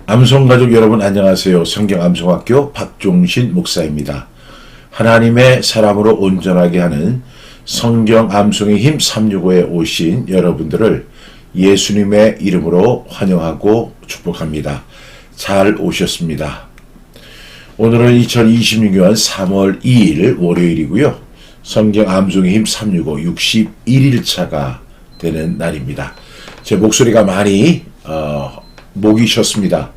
암송가족 여러분 안녕하세요. 성경암송학교 박종신 목사입니다. 하나님의 사람으로 온전하게 하는 성경암송의 힘 365에 오신 여러분들을 예수님의 이름으로 환영하고 축복합니다. 잘 오셨습니다. 오늘은 2026년 3월 2일 월요일이고요. 성경암송의 힘 365 61일차가 되는 날입니다. 제 목소리가 많이 목이 쉬었습니다.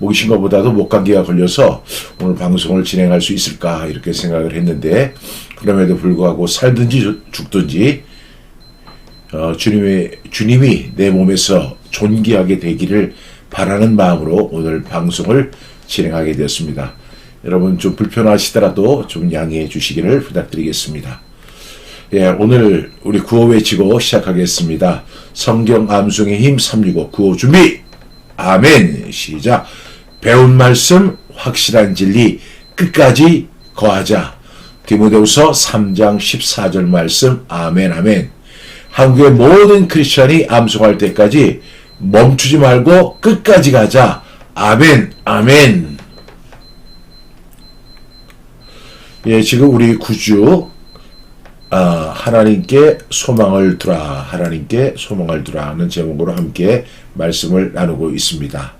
목이 쉰 것보다도 목감기가 걸려서 오늘 방송을 진행할 수 있을까 이렇게 생각을 했는데, 그럼에도 불구하고 살든지 죽든지 주님이 내 몸에서 존귀하게 되기를 바라는 마음으로 오늘 방송을 진행하게 되었습니다. 여러분 좀 불편하시더라도 좀 양해해 주시기를 부탁드리겠습니다. 예, 오늘 우리 구호 외치고 시작하겠습니다. 성경 암송의 힘 365 구호 준비! 아멘! 시작! 배운 말씀, 확실한 진리, 끝까지 거하자. 디모데후서 3장 14절 말씀, 아멘, 아멘. 한국의 모든 크리스찬이 암송할 때까지 멈추지 말고 끝까지 가자. 아멘, 아멘. 예, 지금 우리 구주, 하나님께 소망을 두라, 하나님께 소망을 두라 하는 제목으로 함께 말씀을 나누고 있습니다.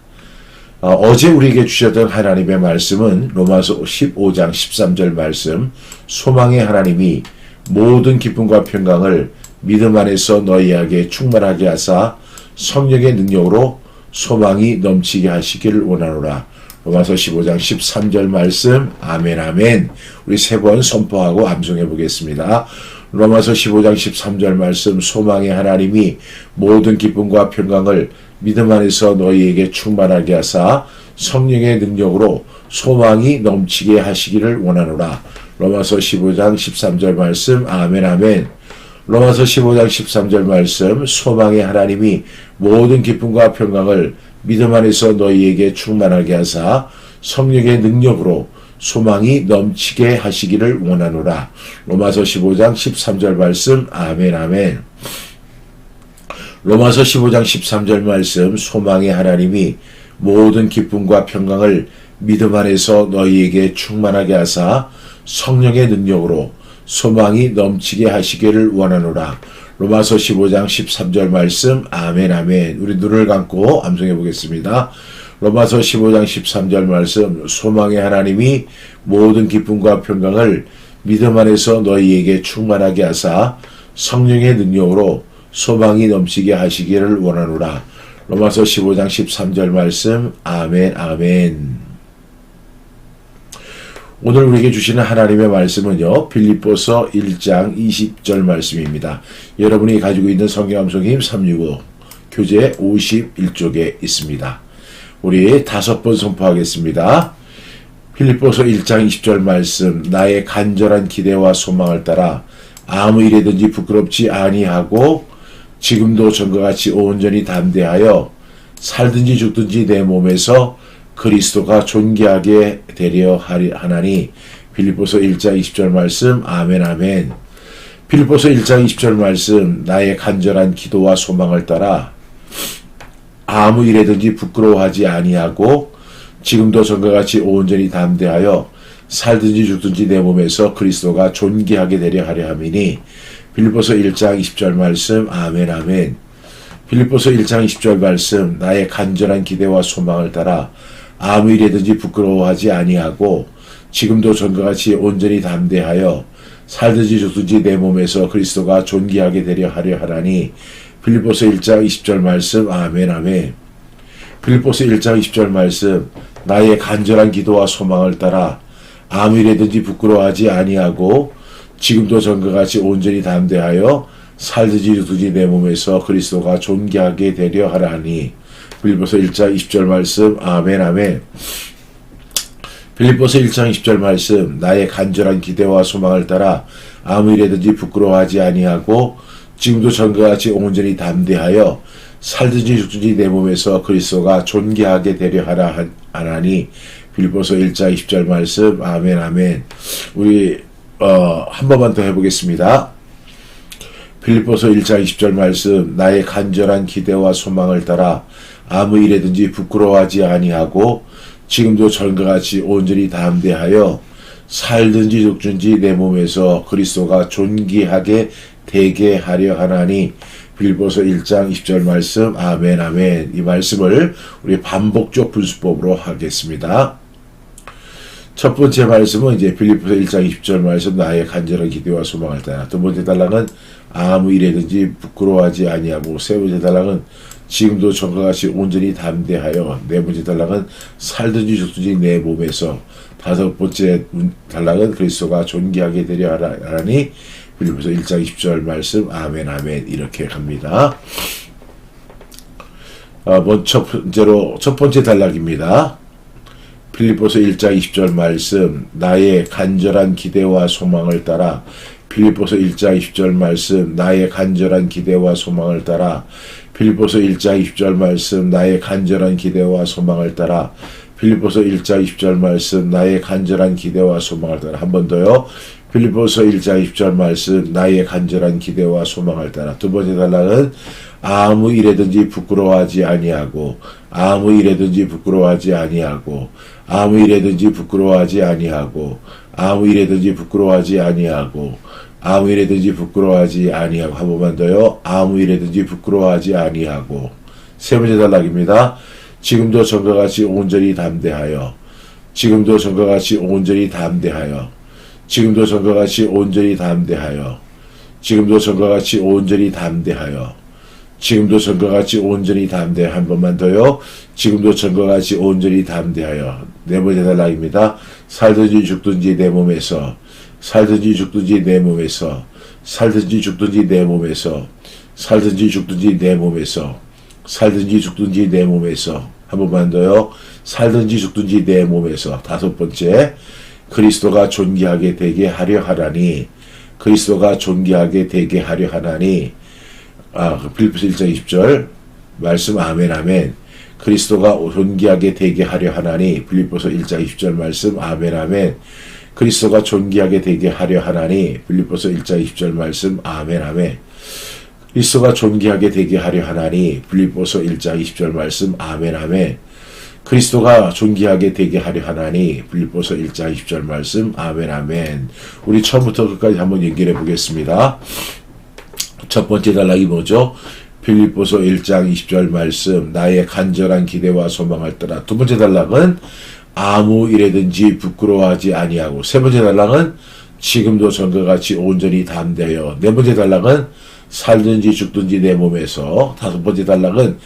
어제 우리에게 주셨던 하나님의 말씀은 로마서 15장 13절 말씀, 소망의 하나님이 모든 기쁨과 평강을 믿음 안에서 너희에게 충만하게 하사 성령의 능력으로 소망이 넘치게 하시기를 원하노라. 로마서 15장 13절 말씀, 아멘, 아멘. 우리 세 번 선포하고 암송해 보겠습니다. 로마서 15장 13절 말씀, 소망의 하나님이 모든 기쁨과 평강을 믿음 안에서 너희에게 충만하게 하사 성령의 능력으로 소망이 넘치게 하시기를 원하노라. 로마서 15장 13절 말씀, 아멘, 아멘. 로마서 15장 13절 말씀, 소망의 하나님이 모든 기쁨과 평강을 믿음 안에서 너희에게 충만하게 하사 성령의 능력으로 소망이 넘치게 하시기를 원하노라. 로마서 15장 13절 말씀, 아멘, 아멘. 로마서 15장 13절 말씀, 소망의 하나님이 모든 기쁨과 평강을 믿음 안에서 너희에게 충만하게 하사 성령의 능력으로 소망이 넘치게 하시기를 원하노라. 로마서 15장 13절 말씀, 아멘, 아멘. 우리 눈을 감고 암송해 보겠습니다. 로마서 15장 13절 말씀, 소망의 하나님이 모든 기쁨과 평강을 믿음 안에서 너희에게 충만하게 하사 성령의 능력으로 소망이 넘치게 하시기를 원하노라. 로마서 15장 13절 말씀, 아멘, 아멘. 오늘 우리에게 주시는 하나님의 말씀은요, 빌립보서 1장 20절 말씀입니다. 여러분이 가지고 있는 성경 암송의 힘 365 교재 51쪽에 있습니다. 우리 5번 선포하겠습니다. 빌립보서 1장 20절 말씀, 나의 간절한 기대와 소망을 따라 아무 일에든지 부끄럽지 아니하고 지금도 전과 같이 온전히 담대하여 살든지 죽든지 내 몸에서 그리스도가 존귀하게 되려 하나니. 빌립보서 1장 20절 말씀, 아멘, 아멘. 빌립보서 1장 20절 말씀, 나의 간절한 기도와 소망을 따라 아무 일에든지 부끄러워하지 아니하고 지금도 전과 같이 온전히 담대하여 살든지 죽든지 내 몸에서 그리스도가 존귀하게 되려 하려 함이니. 빌립보서 1장 20절 말씀, 아멘, 아멘. 빌립보서 1장 20절 말씀, 나의 간절한 기대와 소망을 따라 아무 일에든지 부끄러워하지 아니하고 지금도 전과 같이 온전히 담대하여 살든지 죽든지 내 몸에서 그리스도가 존귀하게 되려 하려 하라니. 빌립보서 1장 20절 말씀, 아멘, 아멘. 빌립보서 1장 20절 말씀, 나의 간절한 기도와 소망을 따라 아무 일에든지 부끄러워하지 아니하고 지금도 전과 같이 온전히 담대하여 살든지 죽든지 내 몸에서 그리스도가 존귀하게 되려 하라니. 빌립보서 1장 20절 말씀, 아멘, 아멘. 빌립보서 1장 20절 말씀, 나의 간절한 기대와 소망을 따라 아무 일에든지 부끄러워하지 아니하고 지금도 전과 같이 온전히 담대하여 살든지 죽든지 내 몸에서 그리스도가 존귀하게 되려 하라니. 빌립보서 1장 20절 말씀, 아멘, 아멘. 우리 한 번만 더 해보겠습니다. 빌립보서 1장 20절 말씀, 나의 간절한 기대와 소망을 따라 아무 일에든지 부끄러워하지 아니하고 지금도 전과 같이 온전히 담대하여 살든지 죽든지 내 몸에서 그리스도가 존귀하게 되게 하려 하나니. 빌립보서 1장 20절 말씀. 아멘 아멘. 이 말씀을 우리 반복적 분수법으로 하겠습니다. 첫 번째 말씀은 이제 빌립보서 1장 20절 말씀, 나의 간절한 기대와 소망을 따라. 두 번째 단락은 아무 일에든지 부끄러워하지 아니하고, 세 번째 단락은 지금도 전과 같이 온전히 담대하여, 네 번째 단락은 살든지 죽든지 내 몸에서, 다섯 번째 단락은 그리스도가 존귀하게 되려 하라니. 빌립보서 1장 20절 말씀. 아멘 아멘. 이렇게 갑니다. 첫 번째 단락입니다. 빌립보서 1장 20절 말씀, 나의 간절한 기대와 소망을 따라. 빌립보서 1장 20절 말씀, 나의 간절한 기대와 소망을 따라. 빌립보서 1장 20절 말씀, 나의 간절한 기대와 소망을 따라. 빌립보서 1장 20절 말씀, 나의 간절한 기대와 소망을 따라. 한 번 더요. 빌립보서 1장 20절 말씀, 나의 간절한 기대와 소망을 따라. 두 번째 단락은 아무 일에든지 부끄러워하지 아니하고, 아무 일에든지 부끄러워하지 아니하고, 아무 일에든지 부끄러워하지 아니하고, 아무 일에든지 부끄러워하지 아니하고, 아무 일에든지 부끄러워하지 아니하고. 한 번만 더요. 아무 일에든지 부끄러워하지 아니하고. 세 번째 단락입니다. 지금도 전과 같이 온전히 담대하여, 지금도 전과 같이 온전히 담대하여, 지금도 전과 같이 온전히 담대하여, 지금도 전과 같이 온전히 담대하여, 지금도 전과 같이 온전히 담대하여. 한 번만 더요. 지금도 전과 같이 온전히 담대하여. 네 번째 단락입니다. 살든지 죽든지 내 몸에서, 살든지 죽든지 내 몸에서, 살든지 죽든지 내 몸에서, 살든지 죽든지 내 몸에서, 살든지 죽든지 내 몸에서. 한 번만 더요. 살든지 죽든지 내 몸에서. 다섯 번째, 그리스도가 존귀하게 되게 하려 하나니. 그리스도가 존귀하게 되게 하려 하나니. 빌립보서 1장 20절 말씀. 아멘 아멘. 그리스도가 존귀하게 되게 하려 하나니. 빌립보서 1장 20절 말씀. 아멘 아멘. 그리스도가 존귀하게 되게 하려 하나니. 빌립보서 1장 20절 말씀. 아멘 아멘. 그리스도가 존귀하게 되게 하려 하나니. 빌립보서 1장 20절 말씀. 아멘 아멘. 그리스도가 존귀하게 되게 하려 하나니. 빌립보서 1장 20절 말씀. 아멘 아멘. 우리 처음부터 끝까지 한번 연결해 보겠습니다. 첫 번째 단락이 뭐죠? 빌립보서 1장 20절 말씀, 나의 간절한 기대와 소망을 따라. 두 번째 단락은 아무 일에든지 부끄러워하지 아니하고. 세 번째 단락은 지금도 전과 같이 온전히 담대하여. 네 번째 단락은 살든지 죽든지 내 몸에서. 다섯 번째 단락은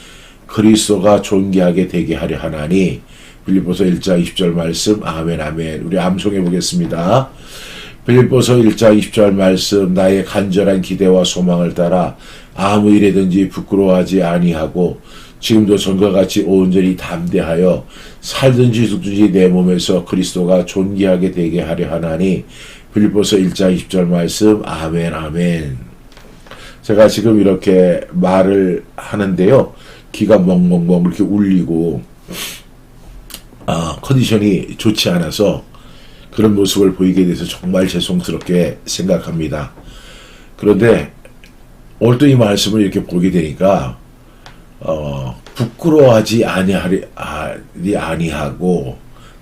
그리스도가 존귀하게 되게 하려 하나니. 빌립보서 1장 20절 말씀. 아멘 아멘. 우리 암송해 보겠습니다. 빌립보서 1장 20절 말씀, 나의 간절한 기대와 소망을 따라 아무 일에든지 부끄러워하지 아니하고 지금도 전과 같이 온전히 담대하여 살든지 죽든지 내 몸에서 그리스도가 존귀하게 되게 하려 하나니. 빌립보서 1장 20절 말씀. 아멘 아멘. 제가 지금 이렇게 말을 하는데요, 귀가 멍멍멍 이렇게 울리고 컨디션이 좋지 않아서 그런 모습을 보이게 돼서 정말 죄송스럽게 생각합니다. 그런데 오늘 또 이 말씀을 이렇게 보게 되니까 부끄러워하지 아니하고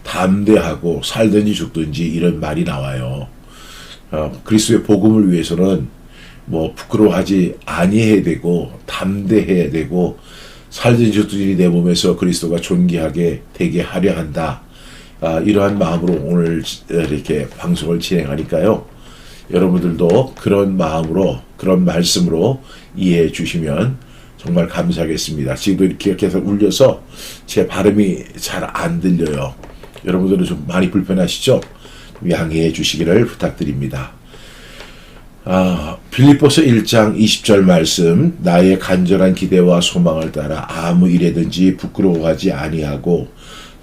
담대하고 살든지 죽든지 이런 말이 나와요. 그리스도의 복음을 위해서는 뭐 부끄러워하지 아니해야 되고 담대해야 되고 살든지 죽든지 내 몸에서 그리스도가 존귀하게 되게 하려 한다. 이러한 마음으로 오늘 이렇게 방송을 진행하니까요, 여러분들도 그런 마음으로 그런 말씀으로 이해해 주시면 정말 감사하겠습니다. 지금도 이렇게 계속 울려서 제 발음이 잘 안 들려요. 여러분들은 좀 많이 불편하시죠? 양해해 주시기를 부탁드립니다. 빌립보서 1장 20절 말씀, 나의 간절한 기대와 소망을 따라 아무 일에든지 부끄러워하지 아니하고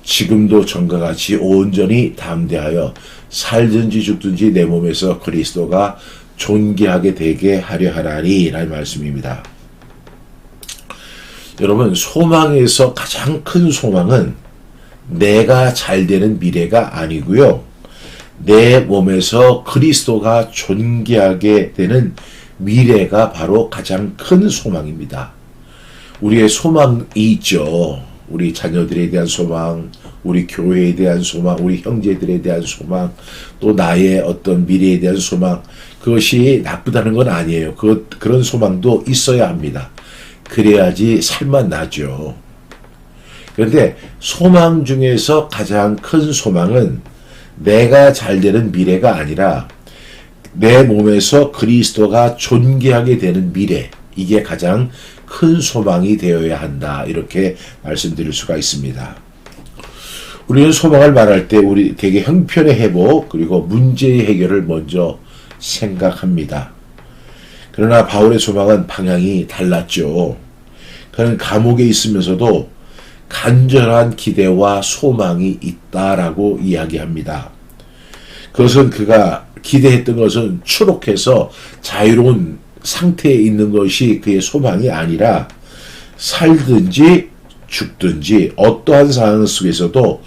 지금도 전과 같이 온전히 담대하여 살든지 죽든지 내 몸에서 그리스도가 존귀하게 되게 하려 하나니 라는 말씀입니다. 여러분, 소망에서 가장 큰 소망은 내가 잘 되는 미래가 아니고요, 내 몸에서 그리스도가 존귀하게 되는 미래가 바로 가장 큰 소망입니다. 우리의 소망이 있죠. 우리 자녀들에 대한 소망, 우리 교회에 대한 소망, 우리 형제들에 대한 소망, 또 나의 어떤 미래에 대한 소망, 그것이 나쁘다는 건 아니에요. 그런 소망도 있어야 합니다. 그래야지 살만 나죠. 그런데 소망 중에서 가장 큰 소망은 내가 잘 되는 미래가 아니라 내 몸에서 그리스도가 존귀하게 되는 미래, 이게 가장 큰 소망이 되어야 한다, 이렇게 말씀드릴 수가 있습니다. 우리는 소망을 말할 때 우리 되게 형편의 회복 그리고 문제의 해결을 먼저 생각합니다. 그러나 바울의 소망은 방향이 달랐죠. 그는 감옥에 있으면서도 간절한 기대와 소망이 있다라고 이야기합니다. 그것은 그가 기대했던 것은 추록해서 자유로운 상태에 있는 것이 그의 소망이 아니라 살든지 죽든지 어떠한 상황 속에서도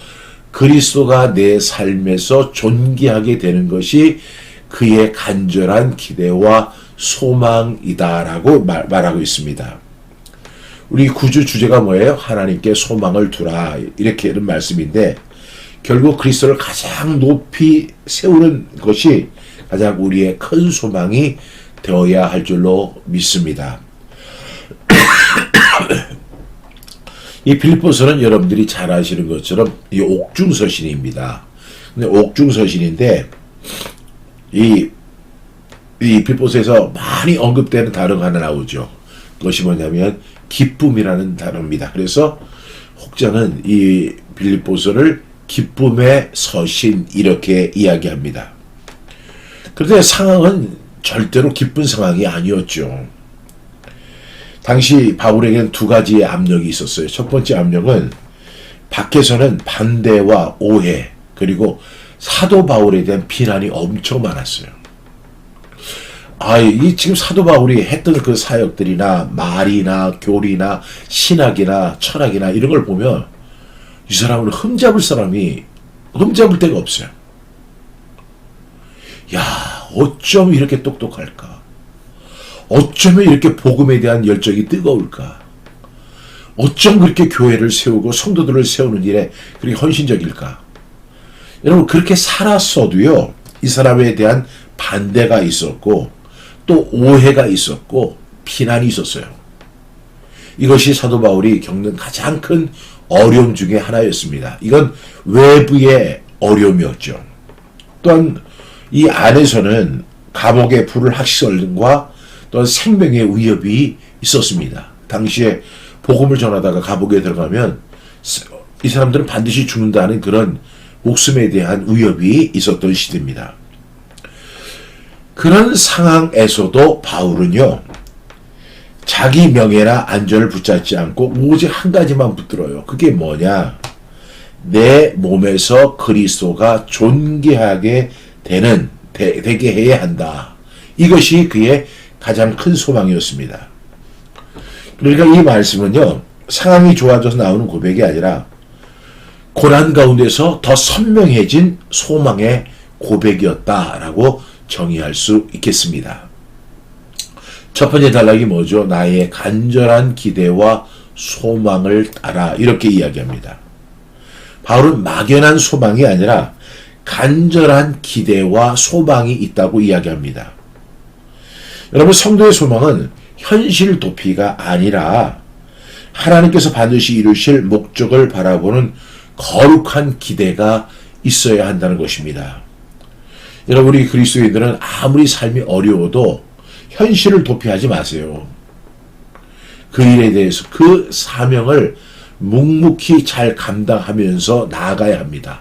그리스도가 내 삶에서 존귀하게 되는 것이 그의 간절한 기대와 소망이다라고 말하고 있습니다. 우리 구주 주제가 뭐예요? 하나님께 소망을 두라, 이렇게 이런 말씀인데, 결국 그리스도를 가장 높이 세우는 것이 가장 우리의 큰 소망이 되어야 할 줄로 믿습니다. 이 빌립보서는 여러분들이 잘 아시는 것처럼 이 옥중서신입니다. 근데 옥중서신인데 이 빌립보서에서 많이 언급되는 단어가 하나 나오죠. 그것이 뭐냐면 기쁨이라는 단어입니다. 그래서 혹자는 이 빌립보서를 기쁨의 서신, 이렇게 이야기합니다. 그런데 상황은 절대로 기쁜 상황이 아니었죠. 당시 바울에게는 두 가지의 압력이 있었어요. 첫 번째 압력은 밖에서는 반대와 오해, 그리고 사도 바울에 대한 비난이 엄청 많았어요. 이 지금 사도 바울이 했던 그 사역들이나 말이나 교리나 신학이나 철학이나 이런 걸 보면 이 사람은 흠잡을 데가 없어요. 야, 어쩜 이렇게 똑똑할까? 어쩌면 이렇게 복음에 대한 열정이 뜨거울까? 어쩜 그렇게 교회를 세우고 성도들을 세우는 일에 그렇게 헌신적일까? 여러분, 그렇게 살았어도요, 이 사람에 대한 반대가 있었고 또 오해가 있었고 비난이 있었어요. 이것이 사도 바울이 겪는 가장 큰 어려움 중에 하나였습니다. 이건 외부의 어려움이었죠. 또한 이 안에서는 감옥의 불을 학시설과 또한 생명의 위협이 있었습니다. 당시에 복음을 전하다가 감옥에 들어가면 이 사람들은 반드시 죽는다는 그런 목숨에 대한 위협이 있었던 시대입니다. 그런 상황에서도 바울은요, 자기 명예나 안전을 붙잡지 않고 오직 한 가지만 붙들어요. 그게 뭐냐? 내 몸에서 그리스도가 존귀하게 되게 해야 한다. 이것이 그의 가장 큰 소망이었습니다. 그러니까 이 말씀은요, 상황이 좋아져서 나오는 고백이 아니라 고난 가운데서 더 선명해진 소망의 고백이었다라고 정의할 수 있겠습니다. 첫 번째 단락이 뭐죠? 나의 간절한 기대와 소망을 따라, 이렇게 이야기합니다. 바울은 막연한 소망이 아니라 간절한 기대와 소망이 있다고 이야기합니다. 여러분, 성도의 소망은 현실 도피가 아니라 하나님께서 반드시 이루실 목적을 바라보는 거룩한 기대가 있어야 한다는 것입니다. 여러분, 우리 그리스도인들은 아무리 삶이 어려워도 현실을 도피하지 마세요. 그 일에 대해서 그 사명을 묵묵히 잘 감당하면서 나아가야 합니다.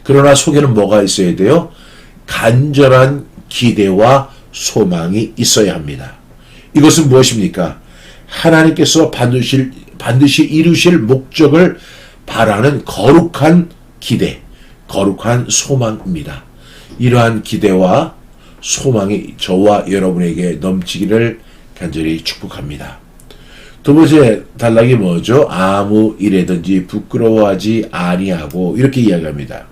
그러나 속에는 뭐가 있어야 돼요? 간절한 기대와 소망이 있어야 합니다. 이것은 무엇입니까? 하나님께서 반드시 이루실 목적을 바라는 거룩한 기대, 거룩한 소망입니다. 이러한 기대와 소망이 저와 여러분에게 넘치기를 간절히 축복합니다. 두 번째 단락이 뭐죠? 아무 일에든지 부끄러워하지 아니하고, 이렇게 이야기합니다.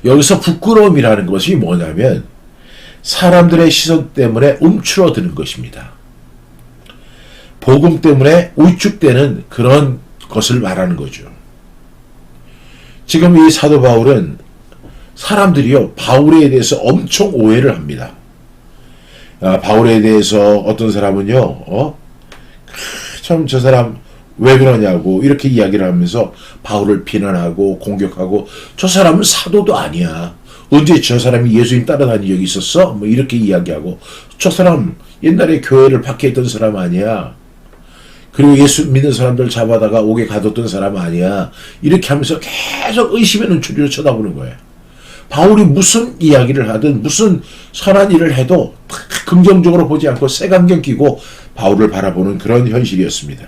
여기서 부끄러움이라는 것이 뭐냐면 사람들의 시선 때문에 움츠러드는 것입니다. 복음 때문에 위축되는 그런 것을 말하는 거죠. 지금 이 사도 바울은 사람들이요, 바울에 대해서 엄청 오해를 합니다. 바울에 대해서 어떤 사람은요, 참 저 사람 왜 그러냐고 이렇게 이야기를 하면서 바울을 비난하고 공격하고, 저 사람은 사도도 아니야. 언제 저 사람이 예수님 따라다닌 적이 있었어? 뭐 이렇게 이야기하고, 저 사람 옛날에 교회를 박해했던 사람 아니야. 그리고 예수 믿는 사람들 잡아다가 옥에 가뒀던 사람 아니야. 이렇게 하면서 계속 의심의 눈초리로 쳐다보는 거예요. 바울이 무슨 이야기를 하든 무슨 선한 일을 해도 긍정적으로 보지 않고 색안경 끼고 바울을 바라보는 그런 현실이었습니다.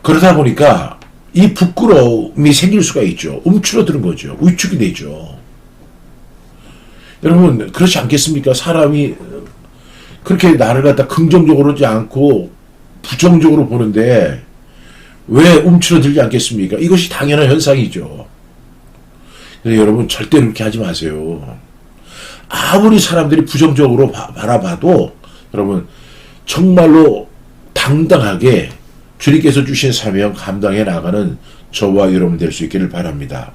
그러다 보니까 이 부끄러움이 생길 수가 있죠. 움츠러드는 거죠. 위축이 되죠. 여러분 그렇지 않겠습니까? 사람이 그렇게 나를 갖다 긍정적으로 하지 않고 부정적으로 보는데 왜 움츠러들지 않겠습니까? 이것이 당연한 현상이죠. 그래서 여러분 절대 그렇게 하지 마세요. 아무리 사람들이 부정적으로 바라봐도 여러분 정말로 당당하게 주님께서 주신 사명 감당해 나가는 저와 여러분 될 수 있기를 바랍니다.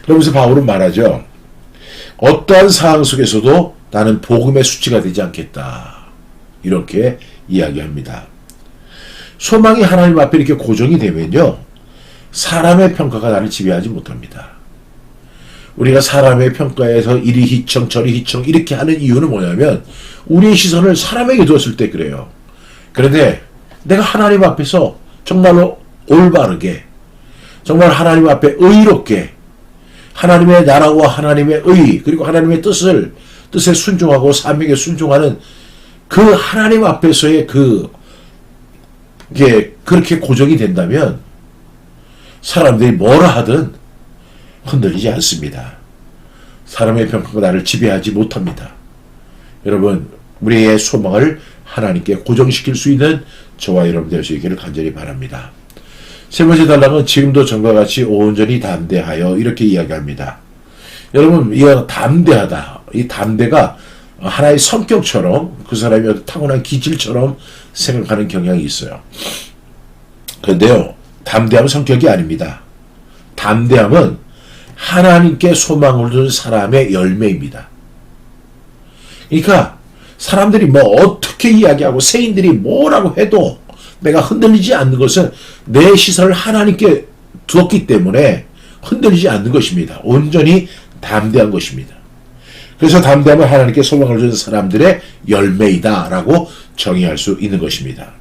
그러면서 바울은 말하죠. 어떠한 상황 속에서도 나는 복음의 수치가 되지 않겠다. 이렇게 이야기합니다. 소망이 하나님 앞에 이렇게 고정이 되면요, 사람의 평가가 나를 지배하지 못합니다. 우리가 사람의 평가에서 이리 희청 저리 희청 이렇게 하는 이유는 뭐냐면 우리의 시선을 사람에게 두었을 때 그래요. 그런데 내가 하나님 앞에서 정말로 올바르게, 정말 하나님 앞에 의롭게, 하나님의 나라와 하나님의 의 그리고 하나님의 뜻에 순종하고 사명에 순종하는 그 하나님 앞에서의 이게 그렇게 고정이 된다면 사람들이 뭐라 하든 흔들리지 않습니다. 사람의 평가가 나를 지배하지 못합니다. 여러분 우리의 소망을 하나님께 고정시킬 수 있는 저와 여러분 될 수 있기를 간절히 바랍니다. 세 번째 단락은 지금도 전과 같이 온전히 담대하여 이렇게 이야기합니다. 여러분 이 담대하다, 이 담대가 하나의 성격처럼 그 사람이 타고난 기질처럼 생각하는 경향이 있어요. 그런데요, 담대함은 성격이 아닙니다. 담대함은 하나님께 소망을 둔 사람의 열매입니다. 그러니까 사람들이 뭐 어떻게 이야기하고 세인들이 뭐라고 해도 내가 흔들리지 않는 것은 내 시선을 하나님께 두었기 때문에 흔들리지 않는 것입니다. 온전히 담대한 것입니다. 그래서 담대함은 하나님께 소망을 준 사람들의 열매이다라고 정의할 수 있는 것입니다.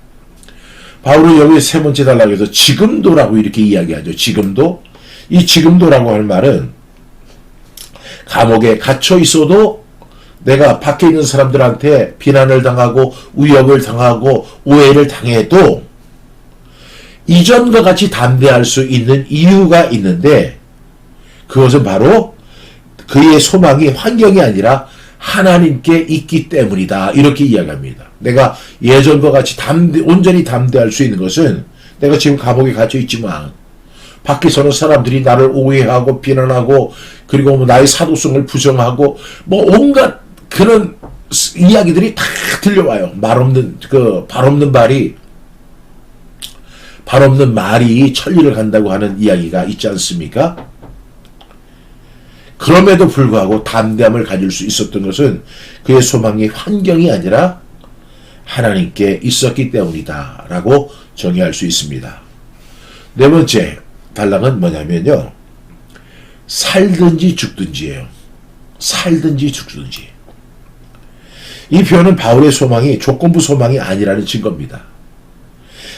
바울은 여기 세 번째 단락에서 지금도라고 이렇게 이야기하죠. 지금도. 이 지금도라고 하는 말은 감옥에 갇혀 있어도 내가 밖에 있는 사람들한테 비난을 당하고 위협을 당하고 오해를 당해도 이전과 같이 담대할 수 있는 이유가 있는데 그것은 바로 그의 소망이 환경이 아니라 하나님께 있기 때문이다. 이렇게 이야기합니다. 내가 예전과 같이 온전히 담대할 수 있는 것은 내가 지금 감옥에 갇혀 있지만 밖에서는 사람들이 나를 오해하고 비난하고 그리고 뭐 나의 사도성을 부정하고 뭐 온갖 그런 이야기들이 다 들려와요. 발 없는 말이 천리를 간다고 하는 이야기가 있지 않습니까? 그럼에도 불구하고 담대함을 가질 수 있었던 것은 그의 소망이 환경이 아니라 하나님께 있었기 때문이다 라고 정의할 수 있습니다. 네 번째 단락은 뭐냐면요, 살든지 죽든지예요. 살든지 죽든지. 이 표현은 바울의 소망이 조건부 소망이 아니라는 증거입니다.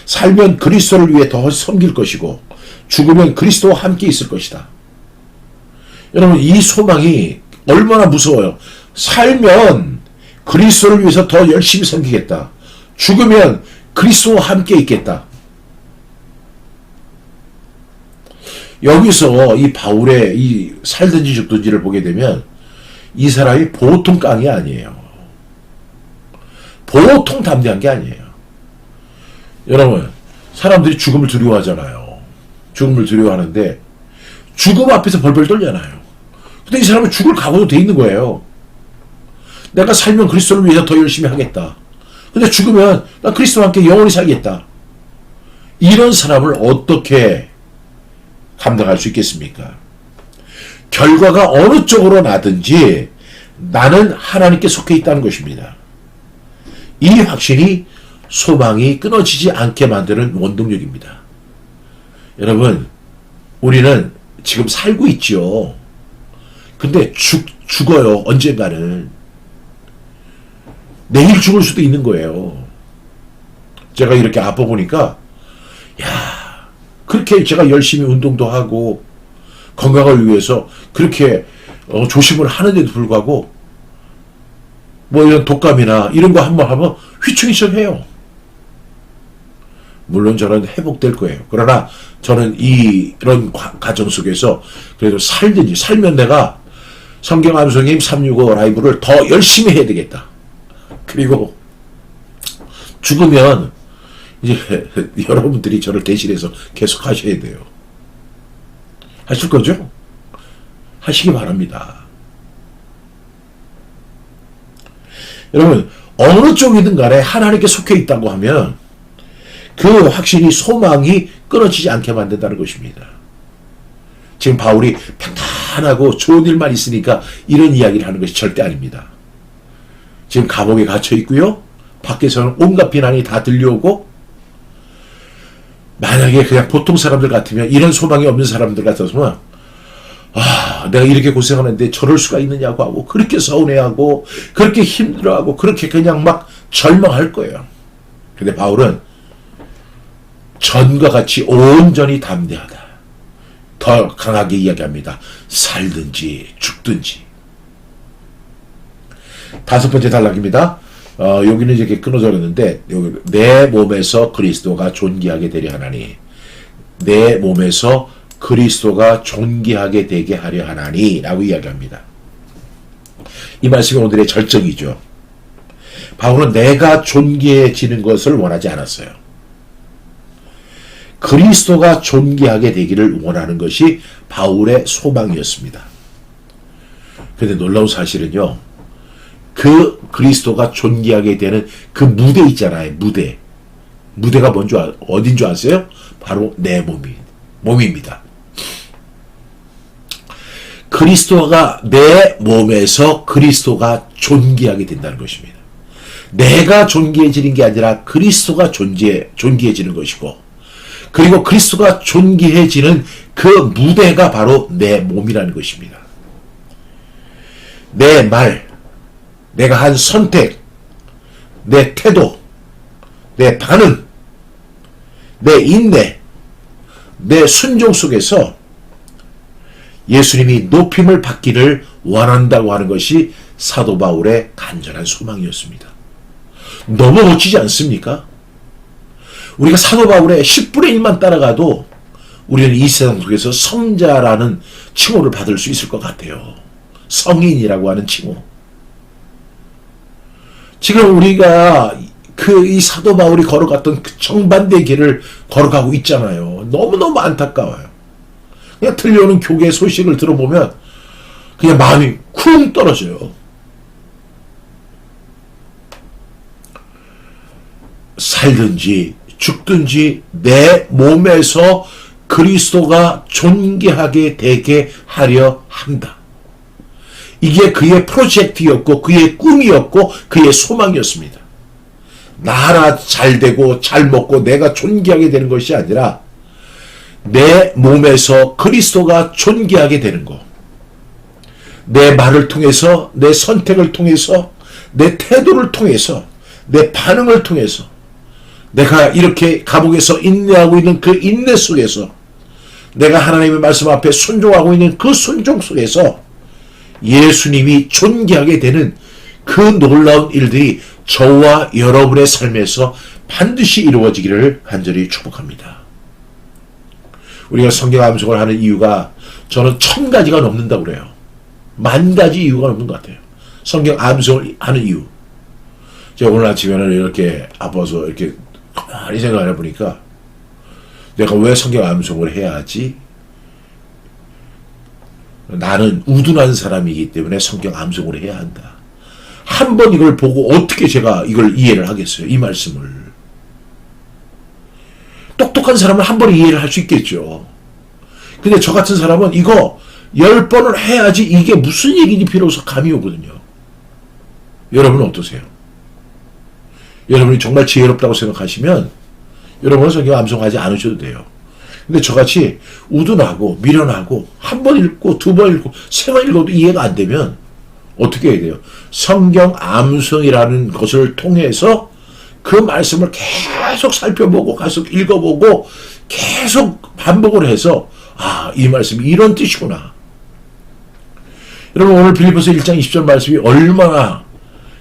살면 그리스도를 위해 더 섬길 것이고 죽으면 그리스도와 함께 있을 것이다. 여러분 이 소망이 얼마나 무서워요. 살면 그리스도를 위해서 더 열심히 섬기겠다. 죽으면 그리스도와 함께 있겠다. 여기서 이 바울의 이 살든지 죽든지를 보게 되면 이 사람이 보통 깡이 아니에요. 보통 담대한 게 아니에요. 여러분 사람들이 죽음을 두려워하잖아요. 죽음을 두려워하는데 죽음 앞에서 벌벌 떨잖아요. 근데 이 사람은 죽을 각오도 돼 있는 거예요. 내가 살면 그리스도를 위해서 더 열심히 하겠다. 근데 죽으면 나 그리스도와 함께 영원히 살겠다. 이런 사람을 어떻게 감당할 수 있겠습니까? 결과가 어느 쪽으로 나든지 나는 하나님께 속해 있다는 것입니다. 이 확신이 소망이 끊어지지 않게 만드는 원동력입니다. 여러분, 우리는 지금 살고 있죠. 근데 죽어요. 언젠가는. 내일 죽을 수도 있는 거예요. 제가 이렇게 아파 보니까 그렇게 제가 열심히 운동도 하고 건강을 위해서 그렇게 조심을 하는데도 불구하고 뭐 이런 독감이나 이런 거 한번 하면 휘청휘청해요. 물론 저는 회복될 거예요. 그러나 저는 이런 과정 속에서 그래도 살면 내가 성경 암송님 365 라이브를 더 열심히 해야 되겠다. 그리고 죽으면 이제 여러분들이 저를 대신해서 계속 하셔야 돼요. 하실 거죠? 하시기 바랍니다. 여러분, 어느 쪽이든 간에 하나님께 속해 있다고 하면 그 확신이 소망이 끊어지지 않게 만든다는 것입니다. 지금 바울이 평탄하고 좋은 일만 있으니까 이런 이야기를 하는 것이 절대 아닙니다. 지금 감옥에 갇혀 있고요. 밖에서는 온갖 비난이 다 들려오고, 만약에 그냥 보통 사람들 같으면, 이런 소망이 없는 사람들 같았으면 내가 이렇게 고생하는데 저럴 수가 있느냐고 하고, 그렇게 서운해하고 그렇게 힘들어하고 그렇게 그냥 막 절망할 거예요. 근데 바울은 전과 같이 온전히 담대하다. 더 강하게 이야기합니다. 살든지 죽든지. 5번째 단락입니다. 여기는 이렇게 끊어져 있는데, 여기 내 몸에서 그리스도가 존귀하게 되려 하나니, 내 몸에서 그리스도가 존귀하게 되게 하려 하나니 라고 이야기합니다. 이 말씀이 오늘의 절정이죠. 바울은 내가 존귀해지는 것을 원하지 않았어요. 그리스도가 존귀하게 되기를 원하는 것이 바울의 소망이었습니다. 그런데 놀라운 사실은요, 그 그리스도가 존귀하게 되는 그 무대 있잖아요. 무대가 뭔지 어딘 줄 아세요? 바로 내 몸입니다. 그리스도가 내 몸에서 그리스도가 존귀하게 된다는 것입니다. 내가 존귀해지는 게 아니라 그리스도가 존귀해지는 것이고, 그리고 그리스도가 존귀해지는 그 무대가 바로 내 몸이라는 것입니다. 내 말, 내가 한 선택, 내 태도, 내 반응, 내 인내, 내 순종 속에서 예수님이 높임을 받기를 원한다고 하는 것이 사도 바울의 간절한 소망이었습니다. 너무 멋지지 않습니까? 우리가 사도 바울의 10분의 1만 따라가도 우리는 이 세상 속에서 성자라는 칭호를 받을 수 있을 것 같아요. 성인이라고 하는 칭호. 지금 우리가 이 사도 바울이 걸어갔던 그 정반대 길을 걸어가고 있잖아요. 너무너무 안타까워요. 그냥 들려오는 교계 소식을 들어보면 그냥 마음이 쿵 떨어져요. 살든지 죽든지 내 몸에서 그리스도가 존귀하게 되게 하려 한다. 이게 그의 프로젝트였고 그의 꿈이었고 그의 소망이었습니다. 나라 잘 되고 잘 먹고 내가 존귀하게 되는 것이 아니라 내 몸에서 그리스도가 존귀하게 되는 것. 내 말을 통해서, 내 선택을 통해서, 내 태도를 통해서, 내 반응을 통해서 내가 이렇게 감옥에서 인내하고 있는 그 인내 속에서, 내가 하나님의 말씀 앞에 순종하고 있는 그 순종 속에서 예수님이 존귀하게 되는 그 놀라운 일들이 저와 여러분의 삶에서 반드시 이루어지기를 간절히 축복합니다. 우리가 성경 암송을 하는 이유가 저는 1000가지가 넘는다고 그래요. 10,000가지 이유가 넘는 것 같아요. 성경 암송을 하는 이유. 제가 오늘 아침에는 이렇게 아파서 이렇게 가만히 생각을 해보니까 내가 왜 성경 암송을 해야 하지? 나는 우둔한 사람이기 때문에 성경 암송을 해야 한다. 한 번 이걸 보고 어떻게 제가 이걸 이해를 하겠어요? 이 말씀을. 똑똑한 사람은 한 번에 이해를 할 수 있겠죠. 근데 저 같은 사람은 이거 10번을 해야지 이게 무슨 얘기인지 비로소 감이 오거든요. 여러분은 어떠세요? 여러분이 정말 지혜롭다고 생각하시면 여러분은 성경 암송하지 않으셔도 돼요. 근데 저같이 우둔하고 미련하고 한 번 읽고 두 번 읽고 세 번 읽어도 이해가 안 되면 어떻게 해야 돼요? 성경 암송이라는 것을 통해서 그 말씀을 계속 살펴보고 계속 읽어보고 계속 반복을 해서 이 말씀이 이런 뜻이구나. 여러분 오늘 빌립보서 1장 20절 말씀이 얼마나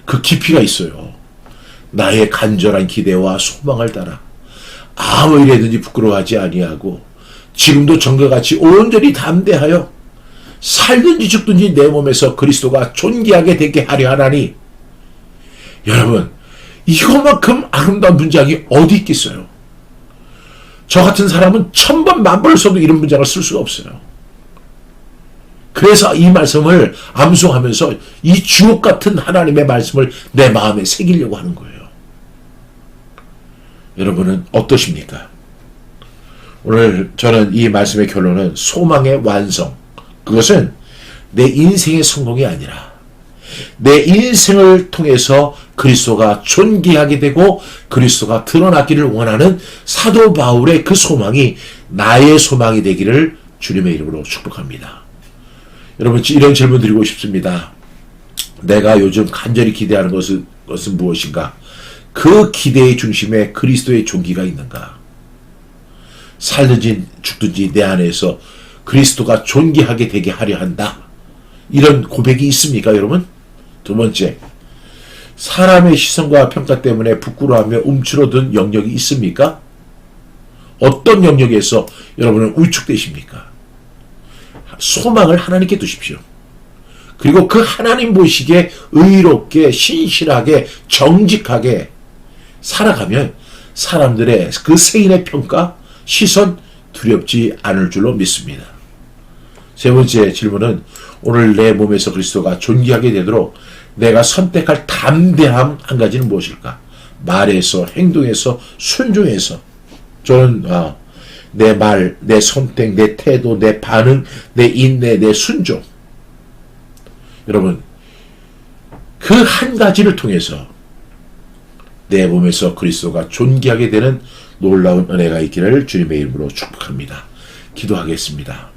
그 깊이가 있어요. 나의 간절한 기대와 소망을 따라 아무 일에든지 부끄러워하지 아니하고 지금도 전과 같이 온전히 담대하여 살든지 죽든지 내 몸에서 그리스도가 존귀하게 되게 하려 하나니. 여러분 이거만큼 아름다운 문장이 어디 있겠어요? 저 같은 사람은 1000번 만번을 써도 이런 문장을 쓸 수가 없어요. 그래서 이 말씀을 암송하면서 이 주옥 같은 하나님의 말씀을 내 마음에 새기려고 하는 거예요. 여러분은 어떠십니까? 오늘 저는 이 말씀의 결론은 소망의 완성. 그것은 내 인생의 성공이 아니라 내 인생을 통해서 그리스도가 존귀하게 되고 그리스도가 드러나기를 원하는 사도 바울의 그 소망이 나의 소망이 되기를 주님의 이름으로 축복합니다. 여러분 이런 질문 드리고 싶습니다. 내가 요즘 간절히 기대하는 것은 무엇인가? 그 기대의 중심에 그리스도의 존귀가 있는가? 살든지 죽든지 내 안에서 그리스도가 존귀하게 되게 하려 한다. 이런 고백이 있습니까, 여러분? 두 번째, 사람의 시선과 평가 때문에 부끄러워하며 움츠러든 영역이 있습니까? 어떤 영역에서 여러분은 위축되십니까? 소망을 하나님께 두십시오. 그리고 그 하나님 보시기에 의롭게 신실하게 정직하게 살아가면 사람들의 그 세인의 평가, 시선 두렵지 않을 줄로 믿습니다. 세 번째 질문은 오늘 내 몸에서 그리스도가 존귀하게 되도록 내가 선택할 담대함 한 가지는 무엇일까? 말에서, 행동에서, 순종에서. 저는 내 말, 내 선택, 내 태도, 내 반응, 내 인내, 내 순종. 여러분 그 한 가지를 통해서 내 몸에서 그리스도가 존귀하게 되는 놀라운 은혜가 있기를 주님의 이름으로 축복합니다. 기도하겠습니다.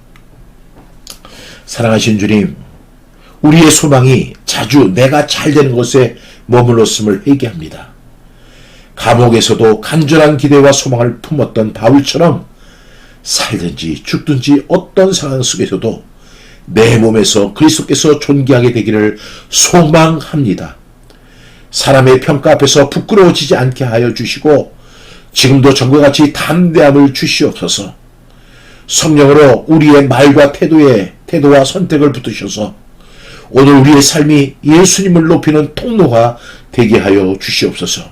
사랑하신 주님, 우리의 소망이 자주 내가 잘 되는 것에 머물렀음을 회개합니다. 감옥에서도 간절한 기대와 소망을 품었던 바울처럼 살든지 죽든지 어떤 상황 속에서도 내 몸에서 그리스도께서 존귀하게 되기를 소망합니다. 사람의 평가 앞에서 부끄러워지지 않게 하여 주시고 지금도 전과 같이 담대함을 주시옵소서. 성령으로 우리의 말과 태도와 선택을 붙으셔서 오늘 우리의 삶이 예수님을 높이는 통로가 되게 하여 주시옵소서.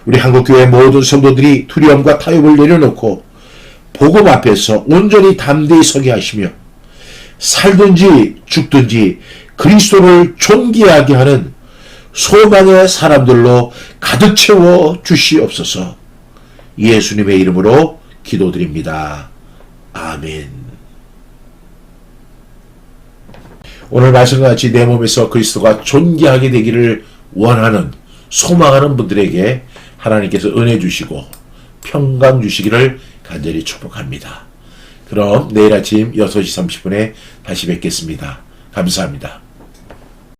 우리 한국교회 모든 성도들이 두려움과 타협을 내려놓고 복음 앞에서 온전히 담대히 서게 하시며 살든지 죽든지 그리스도를 존귀하게 하는 소망의 사람들로 가득 채워 주시옵소서. 예수님의 이름으로 기도드립니다. 아멘. 오늘 말씀과 같이 내 몸에서 그리스도가 존귀하게 되기를 원하는 소망하는 분들에게 하나님께서 은혜 주시고 평강 주시기를 간절히 축복합니다. 그럼 내일 아침 6시 30분에 다시 뵙겠습니다. 감사합니다.